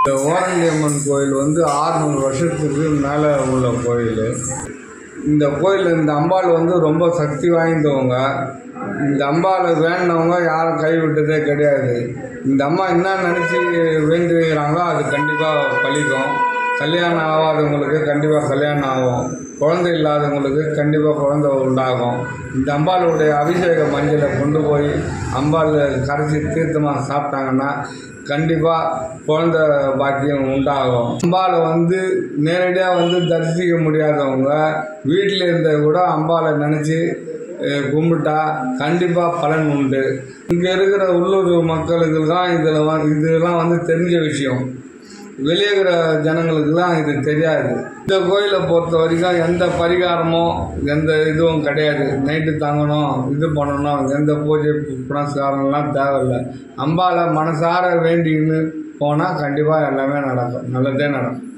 இந்த ஓரண்டியம்மன் கோயில் வந்து 600 வருஷத்துக்கு மேலே உள்ள கோயில். இந்த கோயில், இந்த அம்பாள் வந்து ரொம்ப சக்தி வாய்ந்தவங்க. இந்த அம்பாளை வேண்டினவங்க யாரும் கைவிட்டதே கிடையாது. இந்த அம்மா என்ன நினச்சி வேண்டுகிறாங்களோ அது கண்டிப்பாக பலிக்கும். கல்யாணம் ஆகாதவங்களுக்கு கண்டிப்பாக கல்யாணம் ஆகும். குழந்தை இல்லாதவங்களுக்கு கண்டிப்பாக குழந்தை உண்டாகும். இந்த அம்பாளுடைய அபிஷேக மஞ்சளை கொண்டு போய் அம்பாள் கரைச்சி தீர்த்தமாக சாப்பிட்டாங்கன்னா கண்டிப்பாக குழந்தை பாக்கியம் உண்டாகும். அம்பாளை வந்து நேரடியாக வந்து தரிசிக்க முடியாதவங்க வீட்டில் இருந்த கூட அம்பாளை நினச்சி கும்பிட்டா கண்டிப்பாக பலன் உண்டு. இங்கே இருக்கிற உள்ளூர் மக்களுக்கு தான் இதெல்லாம் வந்து தெரிஞ்ச விஷயம். வெளியே இருக்கிற ஜனங்களுக்கெல்லாம் இது தெரியாது. இந்த கோயிலை பொறுத்த வரைக்கும் எந்த பரிகாரமோ எந்த இதுவும் கிடையாது. நைட்டு தங்கணும், இது பண்ணணும், எந்த பூஜை புனஸ்காரம்லாம் தேவையில்லை. அம்பாளை மனசார வேண்டின்னு போனால் கண்டிப்பாக எல்லாமே நடக்கும், நல்லதே நடக்கும்.